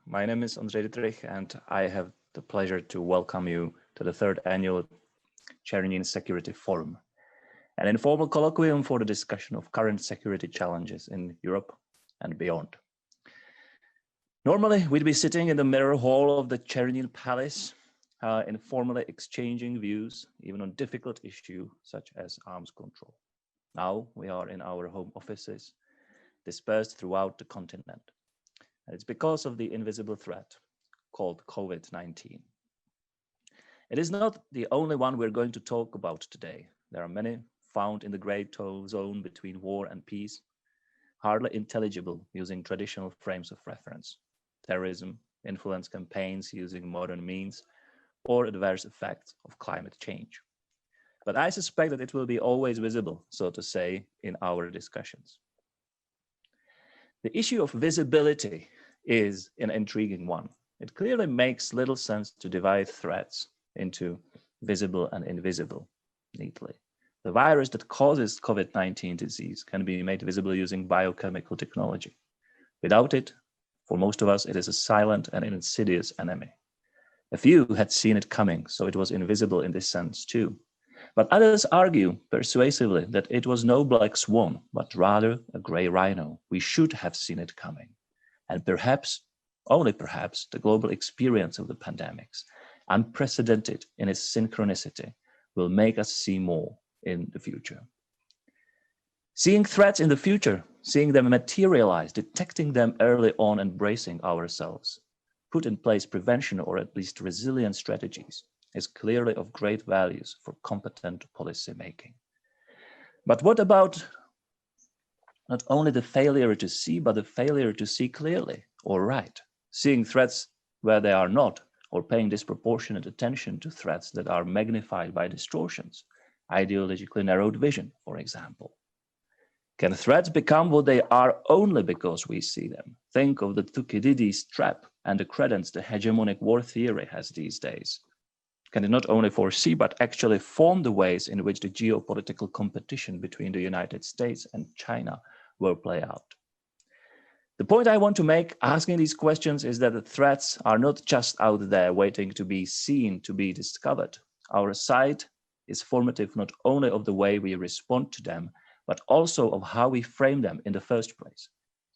My name is Ondřej Dietrich, and I have the pleasure to welcome you to the third annual Czernin Security Forum, an informal colloquium for the discussion of current security challenges in Europe and beyond. Normally, we'd be sitting in the mirror hall of the Czernin Palace, informally exchanging views, even on difficult issues such as arms control. Now we are in our home offices, dispersed throughout the continent. And it's because of the invisible threat called COVID-19. It is not the only one we're going to talk about today. There are many found in the gray zone between war and peace, hardly intelligible using traditional frames of reference. Terrorism, influence campaigns using modern means, or adverse effects of climate change. But I suspect that it will be always visible, so to say, in our discussions. The issue of visibility is an intriguing one. It clearly makes little sense to divide threats into visible and invisible neatly. The virus that causes COVID-19 disease can be made visible using biochemical technology. Without it, for most of us, it is a silent and insidious enemy. A few had seen it coming, so it was invisible in this sense too. But others argue persuasively that it was no black swan, but rather a gray rhino. We should have seen it coming. And perhaps, only perhaps, the global experience of the pandemics, unprecedented in its synchronicity, will make us see more in the future. Seeing threats in the future, seeing them materialize, detecting them early on and bracing ourselves, put in place prevention or at least resilience strategies, is clearly of great values for competent policy making. But what about not only the failure to see, but the failure to see clearly or right, seeing threats where they are not, or paying disproportionate attention to threats that are magnified by distortions, ideologically narrowed vision, for example? Can threats become what they are only because we see them? Think of the Thucydides trap and the credence the hegemonic war theory has these days. Can it not only foresee, but actually form the ways in which the geopolitical competition between the United States and China will play out? The point I want to make asking these questions is that the threats are not just out there waiting to be seen, to be discovered. Our sight is formative not only of the way we respond to them, but also of how we frame them in the first place,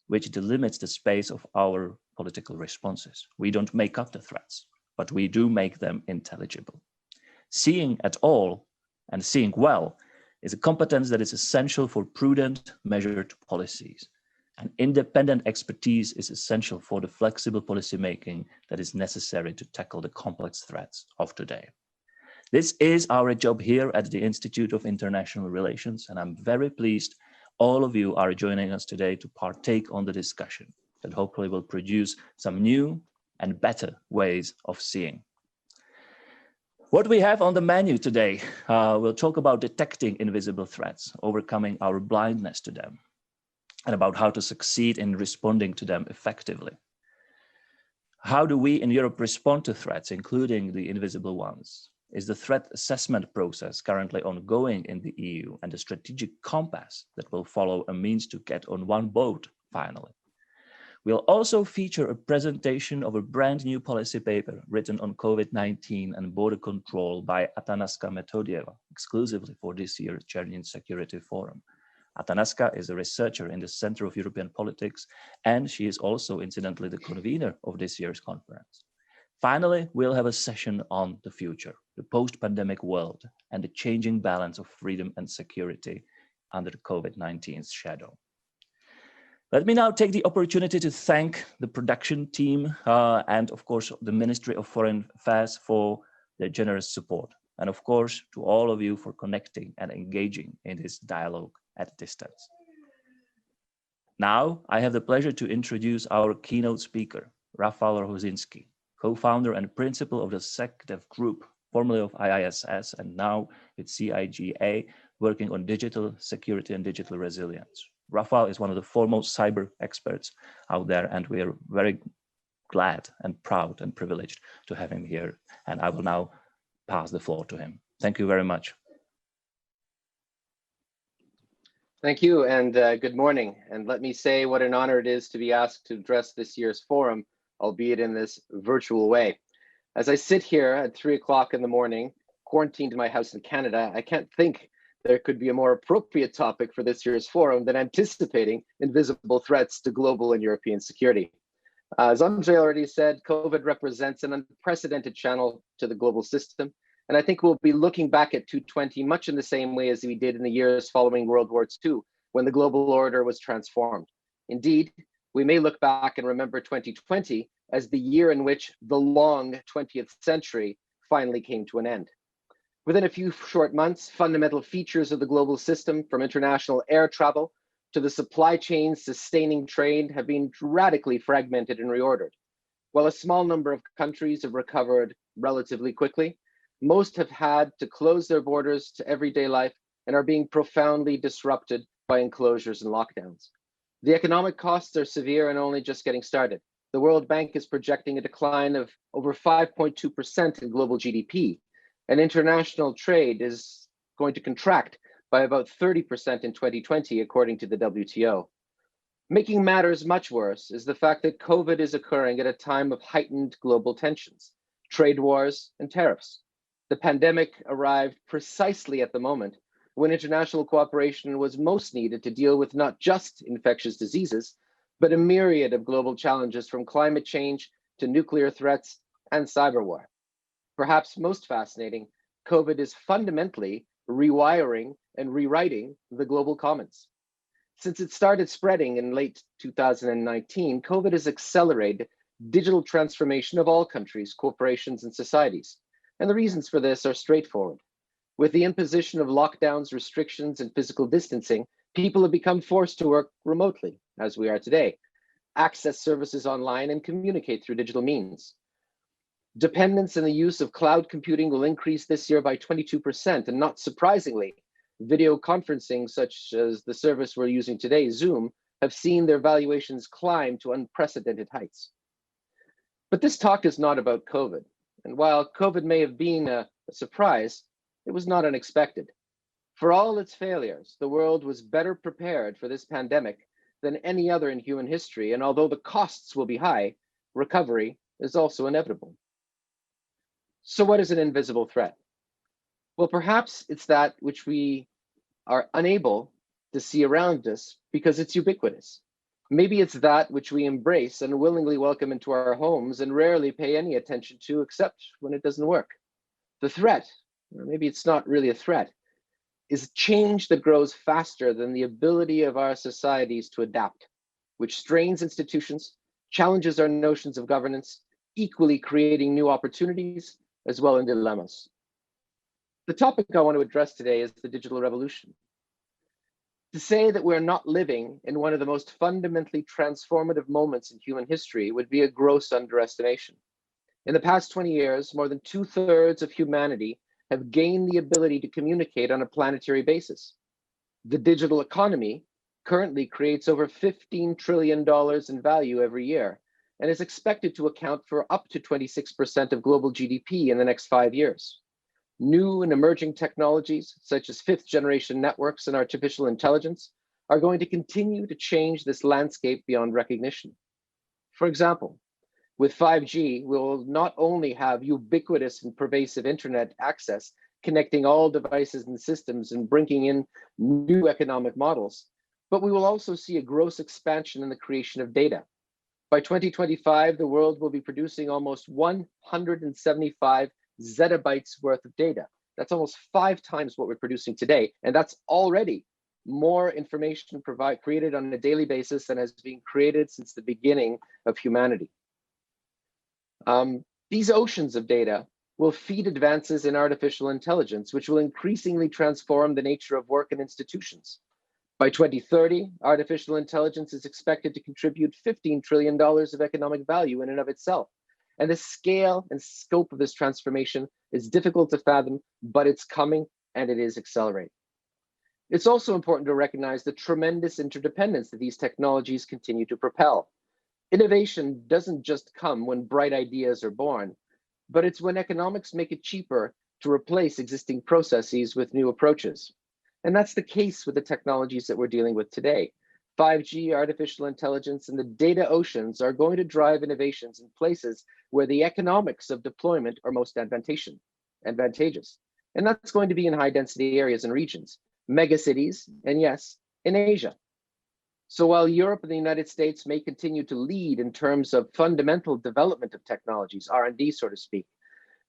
which delimits the space of our political responses. We don't make up the threats, but we do make them intelligible. Seeing at all and seeing well is a competence that is essential for prudent, measured policies. And independent expertise is essential for the flexible policymaking that is necessary to tackle the complex threats of today. This is our job here at the Institute of International Relations, and I'm very pleased all of you are joining us today to partake on the discussion that hopefully will produce some new and better ways of seeing. What we have on the menu today, we'll talk about detecting invisible threats, overcoming our blindness to them, and about how to succeed in responding to them effectively. How do we in Europe respond to threats, including the invisible ones? Is the threat assessment process currently ongoing in the EU and a strategic compass that will follow a means to get on one boat finally? We'll also feature a presentation of a brand new policy paper written on COVID-19 and border control by Asya Metodieva, exclusively for this year's Czernin Security Forum. Asya is a researcher in the Center of European Politics, and she is also incidentally the convener of this year's conference. Finally, we'll have a session on the future, the post-pandemic world, and the changing balance of freedom and security under the COVID-19's shadow. Let me now take the opportunity to thank the production team and of course the Ministry of Foreign Affairs for their generous support. And of course to all of you for connecting and engaging in this dialogue at distance. Now I have the pleasure to introduce our keynote speaker, Rafal Rohozinski, co-founder and principal of the SecDev Group, formerly of IISS and now with CIGA, working on digital security and digital resilience. Rafael is one of the foremost cyber experts out there, and we are very glad and proud and privileged to have him here. And I will now pass the floor to him. Thank you very much. Thank you, and good morning. And let me say what an honor it is to be asked to address this year's forum, albeit in this virtual way. As I sit here at 3 o'clock in the morning, quarantined in my house in Canada, I can't think there could be a more appropriate topic for this year's forum than anticipating invisible threats to global and European security. As Andre already said, COVID represents an unprecedented channel to the global system. And I think we'll be looking back at 2020 much in the same way as we did in the years following World War II, when the global order was transformed. Indeed, we may look back and remember 2020 as the year in which the long 20th century finally came to an end. Within a few short months, fundamental features of the global system, from international air travel to the supply chains sustaining trade, have been radically fragmented and reordered. While a small number of countries have recovered relatively quickly, most have had to close their borders to everyday life and are being profoundly disrupted by enclosures and lockdowns. The economic costs are severe and only just getting started. The World Bank is projecting a decline of over 5.2% in global GDP, and international trade is going to contract by about 30% in 2020, according to the WTO. Making matters much worse is the fact that COVID is occurring at a time of heightened global tensions, trade wars, and tariffs. The pandemic arrived precisely at the moment when international cooperation was most needed to deal with not just infectious diseases, but a myriad of global challenges, from climate change to nuclear threats and cyber war. Perhaps most fascinating, COVID is fundamentally rewiring and rewriting the global commons. Since it started spreading in late 2019, COVID has accelerated digital transformation of all countries, corporations, and societies. And the reasons for this are straightforward. With the imposition of lockdowns, restrictions, and physical distancing, people have become forced to work remotely, as we are today, access services online, and communicate through digital means. Dependence in the use of cloud computing will increase this year by 22%, and not surprisingly, video conferencing, such as the service we're using today, Zoom, have seen their valuations climb to unprecedented heights. But this talk is not about COVID. And while COVID may have been a surprise, it was not unexpected. For all its failures, the world was better prepared for this pandemic than any other in human history. And although the costs will be high, recovery is also inevitable. So what is an invisible threat? Well, perhaps it's that which we are unable to see around us because it's ubiquitous. Maybe it's that which we embrace and willingly welcome into our homes and rarely pay any attention to except when it doesn't work. The threat, or maybe it's not really a threat, is change that grows faster than the ability of our societies to adapt, which strains institutions, challenges our notions of governance, equally creating new opportunities as well as dilemmas. The topic I want to address today is the digital revolution. To say that we're not living in one of the most fundamentally transformative moments in human history would be a gross underestimation. In the past 20 years, more than 2/3 of humanity have gained the ability to communicate on a planetary basis. The digital economy currently creates over $15 trillion in value every year and is expected to account for up to 26% of global GDP in the next 5 years. New and emerging technologies, such as fifth-generation networks and artificial intelligence, are going to continue to change this landscape beyond recognition. For example, with 5G, we'll not only have ubiquitous and pervasive internet access, connecting all devices and systems and bringing in new economic models, but we will also see a gross expansion in the creation of data. By 2025, the world will be producing almost 175 zettabytes worth of data. That's almost 5 times what we're producing today. And that's already more information created on a daily basis than has been created since the beginning of humanity. These oceans of data will feed advances in artificial intelligence, which will increasingly transform the nature of work and institutions. By 2030, artificial intelligence is expected to contribute $15 trillion of economic value in and of itself. And the scale and scope of this transformation is difficult to fathom, but it's coming and it is accelerating. It's also important to recognize the tremendous interdependence that these technologies continue to propel. Innovation doesn't just come when bright ideas are born, but it's when economics make it cheaper to replace existing processes with new approaches. And that's the case with the technologies that we're dealing with today. 5G, artificial intelligence, and the data oceans are going to drive innovations in places where the economics of deployment are most advantageous. And that's going to be in high density areas and regions, megacities, and yes, in Asia. So while Europe and the United States may continue to lead in terms of fundamental development of technologies, R&D, so to speak,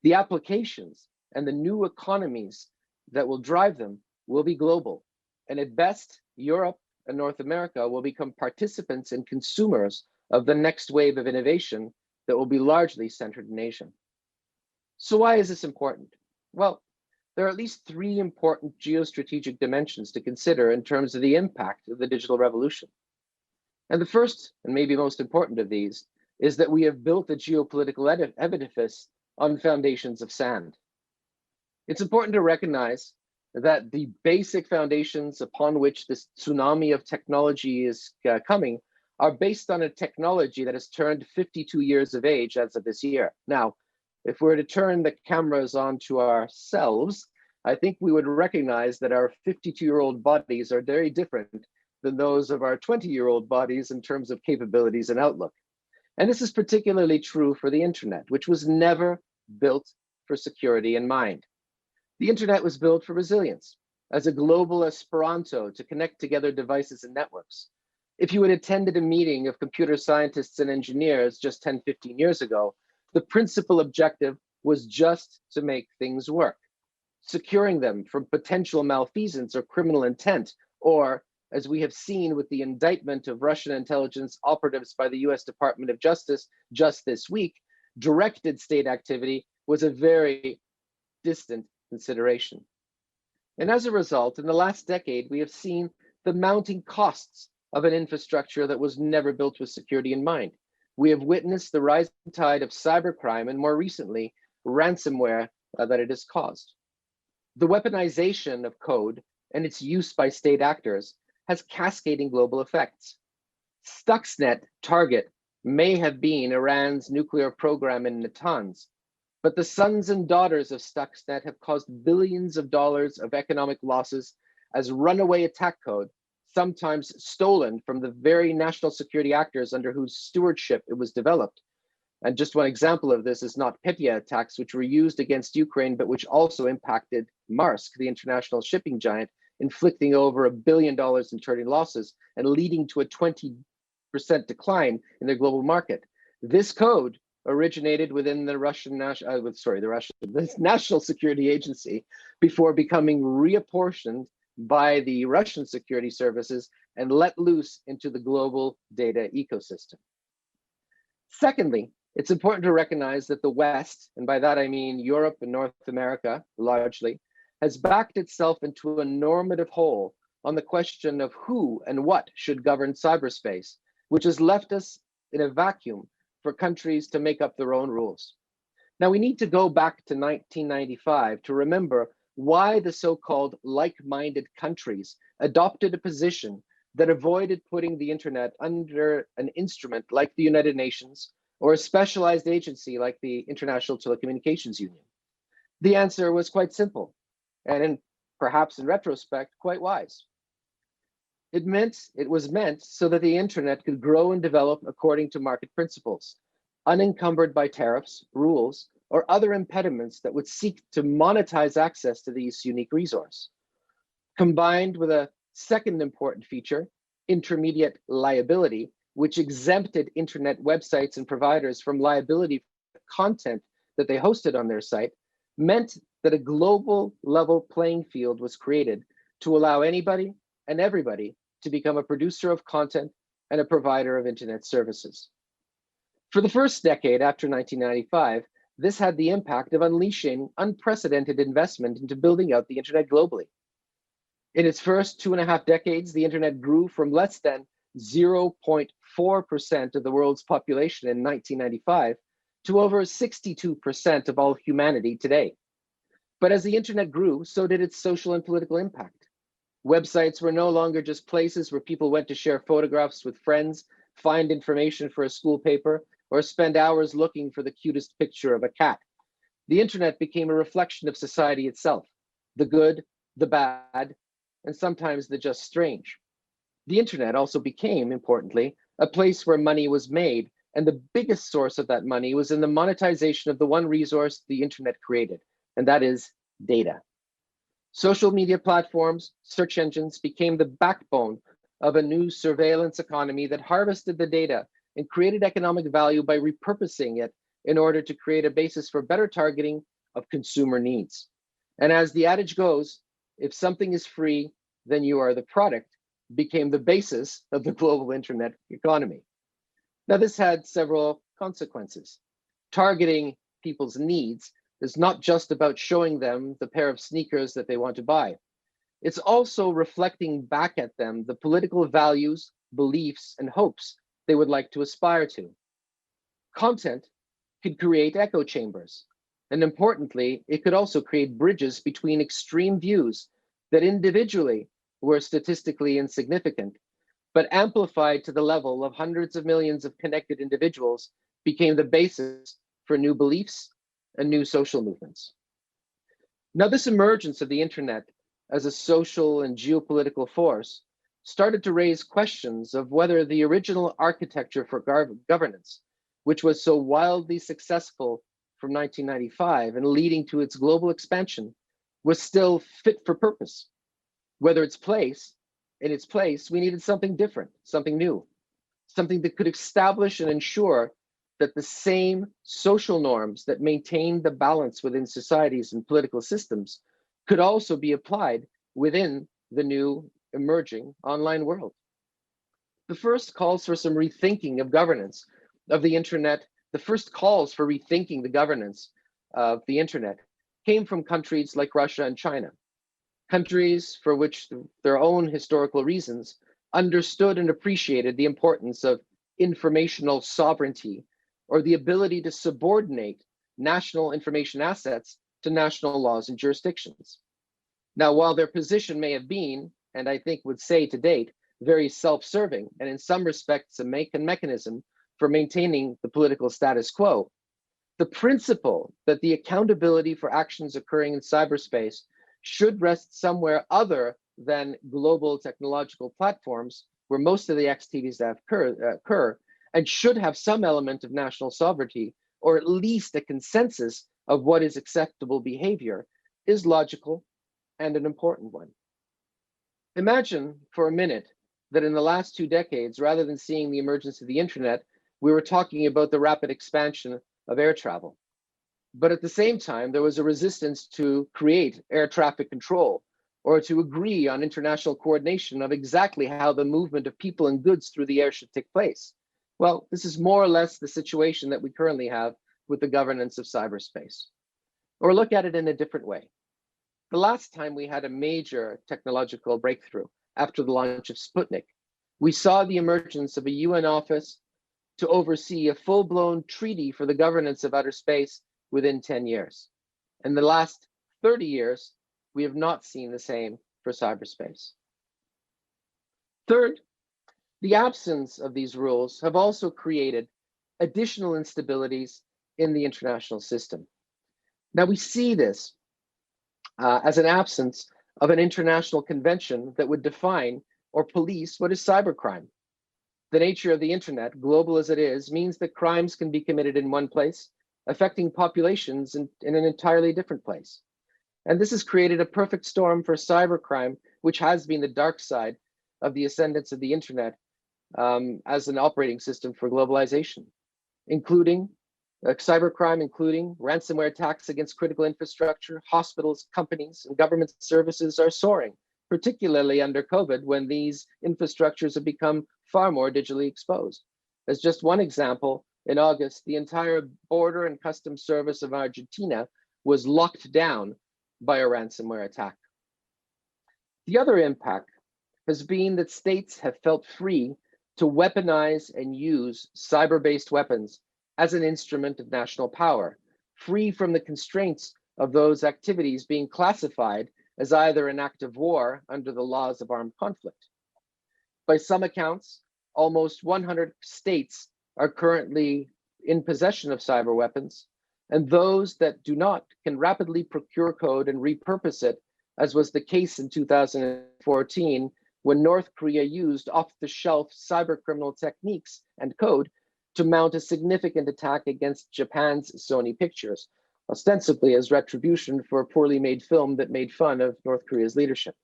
the applications and the new economies that will drive them will be global. And at best, Europe and North America will become participants and consumers of the next wave of innovation that will be largely centered in Asia. So why is this important? Well, there are at least three important geostrategic dimensions to consider in terms of the impact of the digital revolution. And the first, and maybe most important of these, is that we have built a geopolitical edifice on foundations of sand. It's important to recognize that the basic foundations upon which this tsunami of technology is coming are based on a technology that has turned 52 years of age as of this year. Now, if we were to turn the cameras onto ourselves, I think we would recognize that our 52-year-old bodies are very different than those of our 20-year-old bodies in terms of capabilities and outlook. And this is particularly true for the internet, which was never built for security in mind. The internet was built for resilience, as a global Esperanto to connect together devices and networks. If you had attended a meeting of computer scientists and engineers just 10, 15 years ago, the principal objective was just to make things work, securing them from potential malfeasance or criminal intent, or, as we have seen with the indictment of Russian intelligence operatives by the US Department of Justice just this week, directed state activity was a very distant consideration. And as a result, in the last decade, we have seen the mounting costs of an infrastructure that was never built with security in mind. We have witnessed the rising tide of cybercrime and more recently, ransomware that it has caused. The weaponization of code and its use by state actors has cascading global effects. Stuxnet target may have been Iran's nuclear program in Natanz, but the sons and daughters of Stuxnet have caused billions of dollars of economic losses as runaway attack code, sometimes stolen from the very national security actors under whose stewardship it was developed. And just one example of this is NotPetya attacks, which were used against Ukraine, but which also impacted Maersk, the international shipping giant, inflicting over $1 billion in turning losses and leading to a 20% decline in their global market. This code originated within the National Security Agency before becoming reapportioned by the Russian security services and let loose into the global data ecosystem. Secondly, it's important to recognize that the West, and by that I mean Europe and North America largely, has backed itself into a normative hole on the question of who and what should govern cyberspace, which has left us in a vacuum for countries to make up their own rules. Now we need to go back to 1995 to remember why the so-called like-minded countries adopted a position that avoided putting the internet under an instrument like the United Nations or a specialized agency like the International Telecommunications Union. The answer was quite simple, and perhaps in retrospect, quite wise. It was meant so that the internet could grow and develop according to market principles, unencumbered by tariffs, rules, or other impediments that would seek to monetize access to these unique resource. Combined with a second important feature, intermediate liability, which exempted internet websites and providers from liability for content that they hosted on their site, meant that a global level playing field was created to allow anybody and everybody to become a producer of content and a provider of internet services. For the first decade after 1995, this had the impact of unleashing unprecedented investment into building out the internet globally. In its first 2.5 decades, the internet grew from less than 0.4% of the world's population in 1995 to over 62% of all humanity today. But as the internet grew, so did its social and political impact. Websites were no longer just places where people went to share photographs with friends, find information for a school paper, or spend hours looking for the cutest picture of a cat. The internet became a reflection of society itself, the good, the bad, and sometimes the just strange. The internet also became, importantly, a place where money was made, and the biggest source of that money was in the monetization of the one resource the internet created, and that is data. Social media platforms, search engines became the backbone of a new surveillance economy that harvested the data and created economic value by repurposing it in order to create a basis for better targeting of consumer needs. And as the adage goes, if something is free, then you are the product, became the basis of the global internet economy. Now, this had several consequences. Targeting people's needs is not just about showing them the pair of sneakers that they want to buy. It's also reflecting back at them the political values, beliefs, and hopes they would like to aspire to. Content could create echo chambers. And importantly, it could also create bridges between extreme views that individually were statistically insignificant, but amplified to the level of hundreds of millions of connected individuals became the basis for new beliefs and new social movements. Now, this emergence of the internet as a social and geopolitical force started to raise questions of whether the original architecture for governance, which was so wildly successful from 1995 and leading to its global expansion, was still fit for purpose. Whether in its place, we needed something different, something new, something that could establish and ensure that the same social norms that maintain the balance within societies and political systems could also be applied within the new emerging online world. The first calls for some rethinking of governance of the internet. The first calls for rethinking the governance of the internet came from countries like Russia and China, countries for which their own historical reasons understood and appreciated the importance of informational sovereignty, or the ability to subordinate national information assets to national laws and jurisdictions. Now, while their position may have been, and I think would say to date, very self-serving, and in some respects a mechanism for maintaining the political status quo, the principle that the accountability for actions occurring in cyberspace should rest somewhere other than global technological platforms where most of the activities that occur, and should have some element of national sovereignty, or at least a consensus of what is acceptable behavior, is logical and an important one. Imagine for a minute that in the last 2 decades, rather than seeing the emergence of the internet, we were talking about the rapid expansion of air travel. But at the same time, there was a resistance to create air traffic control or to agree on international coordination of exactly how the movement of people and goods through the air should take place. Well, this is more or less the situation that we currently have with the governance of cyberspace. Or look at it in a different way. The last time we had a major technological breakthrough after the launch of Sputnik, we saw the emergence of a UN office to oversee a full-blown treaty for the governance of outer space within 10 years. In the last 30 years, we have not seen the same for cyberspace. Third, the absence of these rules have also created additional instabilities in the international system. Now, we see this as an absence of an international convention that would define or police what is cybercrime. The nature of the internet, global as it is, means that crimes can be committed in one place, affecting populations in an entirely different place. And this has created a perfect storm for cybercrime, which has been the dark side of the ascendance of the internet as an operating system for globalization, including cybercrime, including ransomware attacks against critical infrastructure. Hospitals, companies, and government services are soaring, particularly under COVID, when these infrastructures have become far more digitally exposed. As just one example, in August, the entire border and customs service of Argentina was locked down by a ransomware attack. The other impact has been that states have felt free to weaponize and use cyber-based weapons as an instrument of national power, free from the constraints of those activities being classified as either an act of war under the laws of armed conflict. By some accounts, almost 100 states are currently in possession of cyber weapons, and those that do not can rapidly procure code and repurpose it, as was the case in 2014 when North Korea used off-the-shelf cybercriminal techniques and code to mount a significant attack against Japan's Sony Pictures, ostensibly as retribution for a poorly made film that made fun of North Korea's leadership.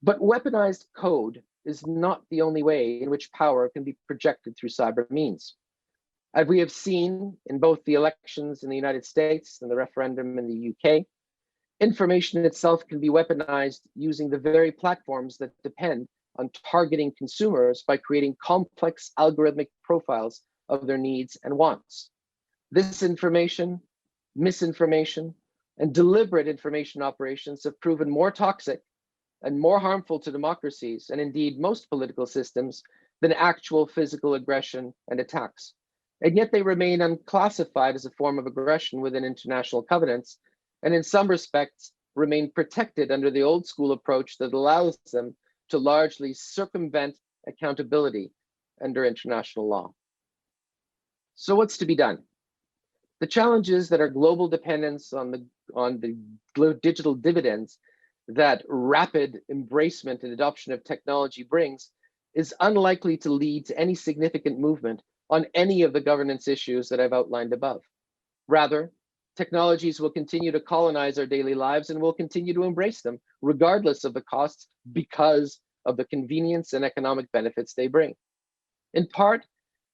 But weaponized code is not the only way in which power can be projected through cyber means. As we have seen in both the elections in the United States and the referendum in the UK, information itself can be weaponized using the very platforms that depend on targeting consumers by creating complex algorithmic profiles of their needs and wants. This information, misinformation, and deliberate information operations have proven more toxic and more harmful to democracies, and indeed most political systems, than actual physical aggression and attacks. And yet they remain unclassified as a form of aggression within international covenants, and in some respects remain protected under the old school approach that allows them to largely circumvent accountability under international law. So what's to be done? The challenge is that our global dependence on the digital dividends that rapid embracement and adoption of technology brings is unlikely to lead to any significant movement on any of the governance issues that I've outlined above. Rather, technologies will continue to colonize our daily lives and we'll continue to embrace them regardless of the costs because of the convenience and economic benefits they bring. In part,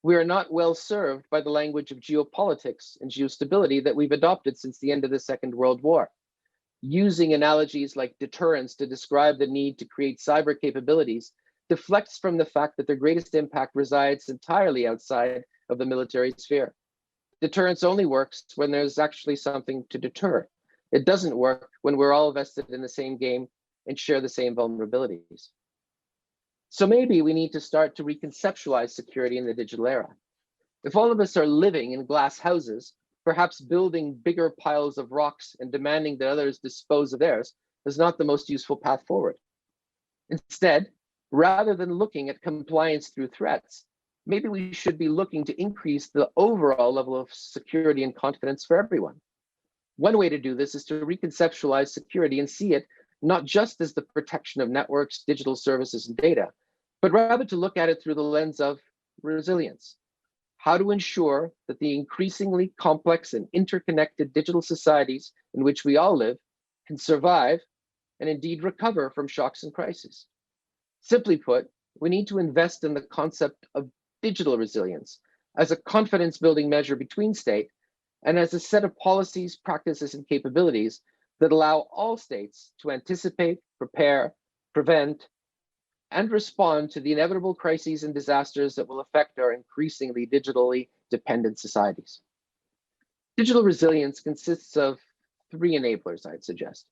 we are not well served by the language of geopolitics and geostability that we've adopted since the end of the Second World War. Using analogies like deterrence to describe the need to create cyber capabilities deflects from the fact that their greatest impact resides entirely outside of the military sphere. Deterrence only works when there's actually something to deter. It doesn't work when we're all vested in the same game and share the same vulnerabilities. So maybe we need to start to reconceptualize security in the digital era. If all of us are living in glass houses, perhaps building bigger piles of rocks and demanding that others dispose of theirs is not the most useful path forward. Instead, rather than looking at compliance through threats, maybe we should be looking to increase the overall level of security and confidence for everyone. One way to do this is to reconceptualize security and see it not just as the protection of networks, digital services, and data, but rather to look at it through the lens of resilience. How to ensure that the increasingly complex and interconnected digital societies in which we all live can survive and indeed recover from shocks and crises. Simply put, we need to invest in the concept of digital resilience as a confidence-building measure between states and as a set of policies, practices, and capabilities that allow all states to anticipate, prepare, prevent, and respond to the inevitable crises and disasters that will affect our increasingly digitally dependent societies. Digital resilience consists of three enablers, I'd suggest.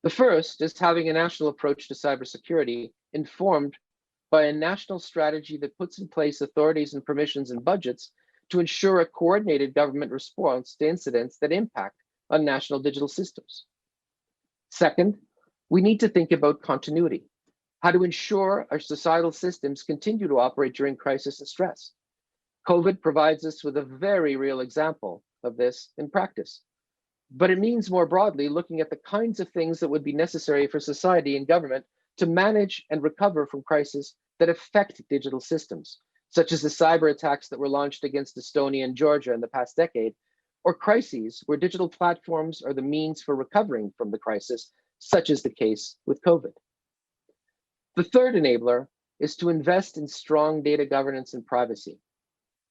The first is having a national approach to cybersecurity informed by a national strategy that puts in place authorities and permissions and budgets to ensure a coordinated government response to incidents that impact on national digital systems. Second, we need to think about continuity, how to ensure our societal systems continue to operate during crisis and stress. COVID provides us with a very real example of this in practice. But it means more broadly looking at the kinds of things that would be necessary for society and government to manage and recover from crises that affect digital systems, such as the cyber attacks that were launched against Estonia and Georgia in the past decade, or crises where digital platforms are the means for recovering from the crisis, such as the case with COVID. The third enabler is to invest in strong data governance and privacy.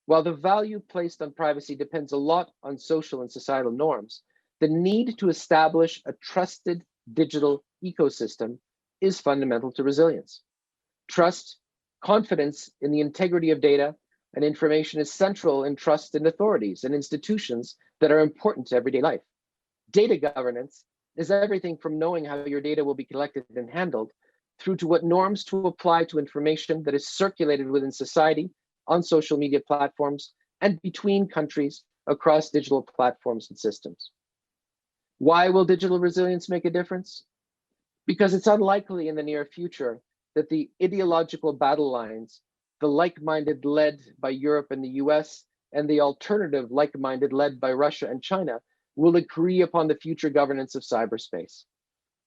While the value placed on privacy depends a lot on social and societal norms, the need to establish a trusted digital ecosystem is fundamental to resilience. Trust, confidence in the integrity of data and information is central in trust in authorities and institutions that are important to everyday life. Data governance is everything from knowing how your data will be collected and handled through to what norms to apply to information that is circulated within society, on social media platforms, and between countries across digital platforms and systems. Why will digital resilience make a difference? Because it's unlikely in the near future that the ideological battle lines, the like-minded led by Europe and the US, and the alternative like-minded led by Russia and China, will agree upon the future governance of cyberspace.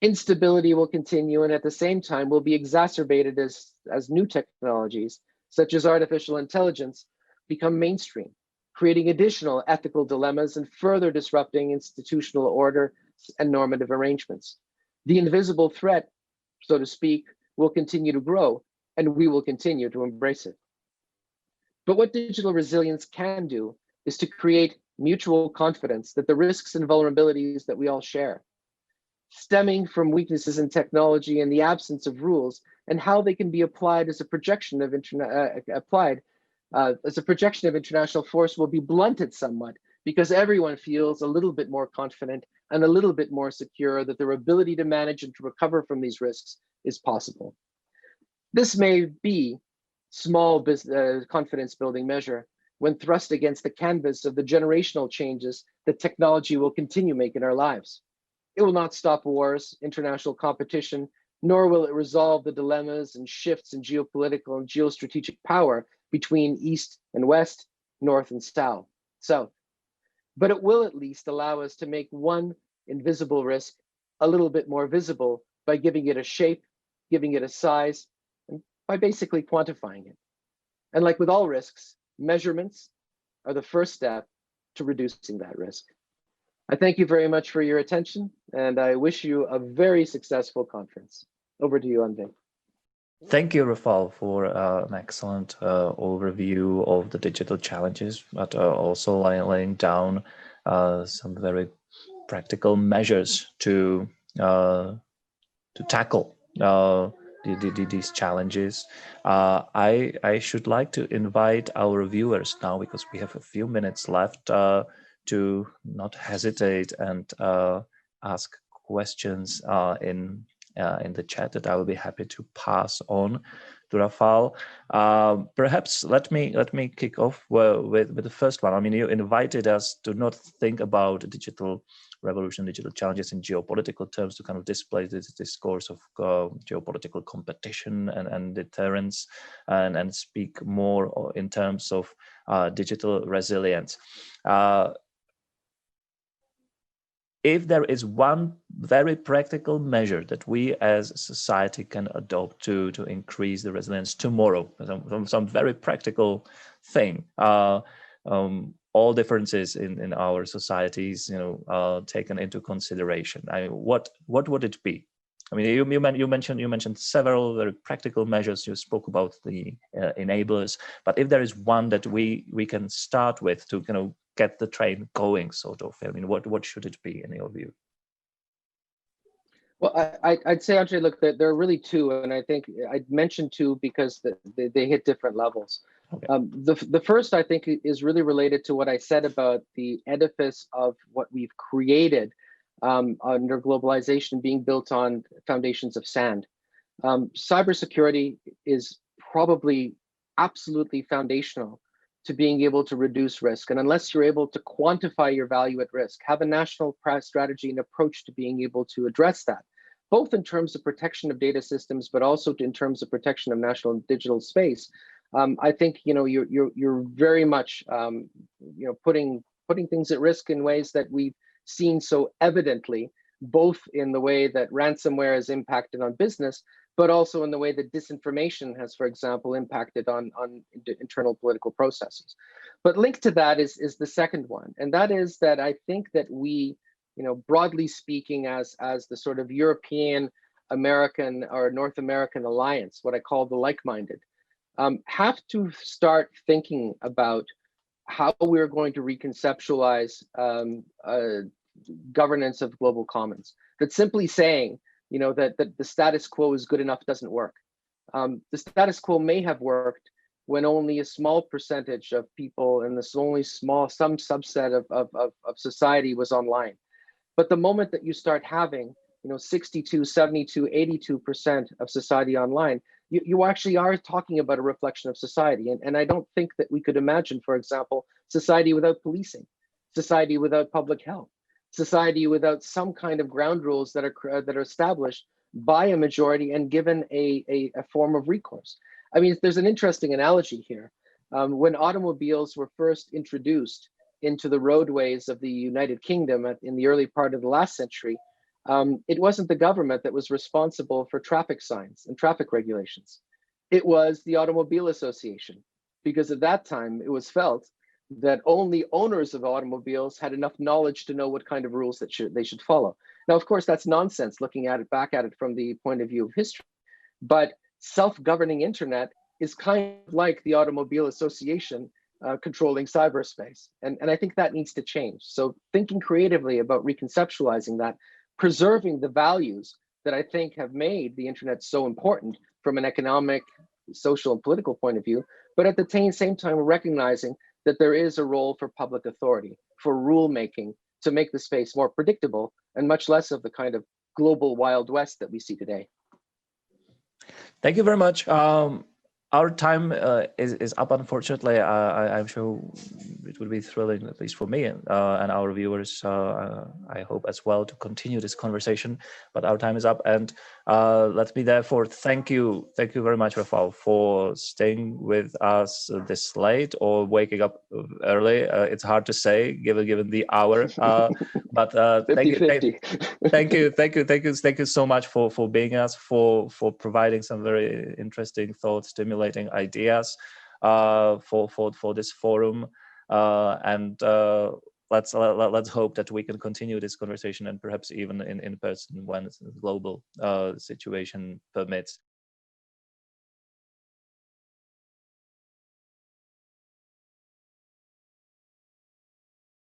Instability will continue, and at the same time will be exacerbated as new technologies, such as artificial intelligence, become mainstream, creating additional ethical dilemmas and further disrupting institutional order and normative arrangements. The invisible threat, so to speak, will continue to grow, and we will continue to embrace it. But what digital resilience can do is to create mutual confidence that the risks and vulnerabilities that we all share, stemming from weaknesses in technology and the absence of rules, and how they can be applied as a projection of international force, will be blunted somewhat, because everyone feels a little bit more confident and a little bit more secure that their ability to manage and to recover from these risks is possible. This may be small confidence building measure when thrust against the canvas of the generational changes that technology will continue making our lives. It will not stop wars, international competition, nor will it resolve the dilemmas and shifts in geopolitical and geostrategic power between East and West, North and South. But it will at least allow us to make one invisible risk a little bit more visible by giving it a shape, giving it a size, and by basically quantifying it. And like with all risks, measurements are the first step to reducing that risk. I thank you very much for your attention, and I wish you a very successful conference. Over to you, Andrei. Thank you, Rafal, for an excellent overview of the digital challenges, but also laying down some very practical measures to tackle these challenges. I should like to invite our viewers now, because we have a few minutes left, to not hesitate and ask questions in the chat that I will be happy to pass on to Rafal. Perhaps let me kick off with the first one. I mean, you invited us to not think about digital revolution, digital challenges in geopolitical terms, to kind of display this discourse of geopolitical competition and deterrence, and speak more in terms of digital resilience. If there is one very practical measure that we as a society can adopt to increase the resilience tomorrow, some very practical thing, all differences in our societies, taken into consideration, what would it be? I mean, you mentioned several very practical measures. You spoke about the enablers, but if there is one that we can start with to get the train going, sort of, I mean, what should it be in your view? Well, I'd say, Andrei, look, there are really two, and I think I'd mention two because they hit different levels. Okay. The first, I think, is really related to what I said about the edifice of what we've created under globalization being built on foundations of sand. Cybersecurity is probably absolutely foundational to being able to reduce risk. And unless you're able to quantify your value at risk, have a national strategy and approach to being able to address that, both in terms of protection of data systems, but also in terms of protection of national and digital space, I think you're very much putting things at risk in ways that we've seen so evidently, both in the way that ransomware has impacted on business, but also in the way that disinformation has, for example, impacted on internal political processes. But linked to that is the second one, and that is that I think that we, broadly speaking, as the sort of European, American, or North American alliance, what I call the like-minded, have to start thinking about how we're going to reconceptualize governance of global commons. That simply saying, that the status quo is good enough doesn't work. The status quo may have worked when only a small percentage of people and some subset of society was online. But the moment that you start having, 62, 72, 82% of society online, you actually are talking about a reflection of society. And I don't think that we could imagine, for example, society without policing, society without public health, society without some kind of ground rules that are established by a majority and given a form of recourse. I mean, there's an interesting analogy here. When automobiles were first introduced into the roadways of the United Kingdom in the early part of the last century, it wasn't the government that was responsible for traffic signs and traffic regulations. It was the Automobile Association, because at that time it was felt that only owners of automobiles had enough knowledge to know what kind of rules that they should follow. Now, of course, that's nonsense looking at it back at it from the point of view of history, but self-governing internet is kind of like the Automobile Association controlling cyberspace. And I think that needs to change. So thinking creatively about reconceptualizing that, preserving the values that I think have made the internet so important from an economic, social, and political point of view, but at the same time recognizing that there is a role for public authority, for rulemaking, to make the space more predictable and much less of the kind of global Wild West that we see today. Thank you very much. Our time is up, unfortunately. I'm sure it will be thrilling, at least for me and our viewers, I hope as well, to continue this conversation. But our time is up, and let me therefore thank you very much, Rafal, for staying with us this late or waking up early. It's hard to say given the hour, but thank you so much for being us, for providing some very interesting thoughts, stimulating ideas for this forum, and let's hope that we can continue this conversation, and perhaps even in person when the global situation permits.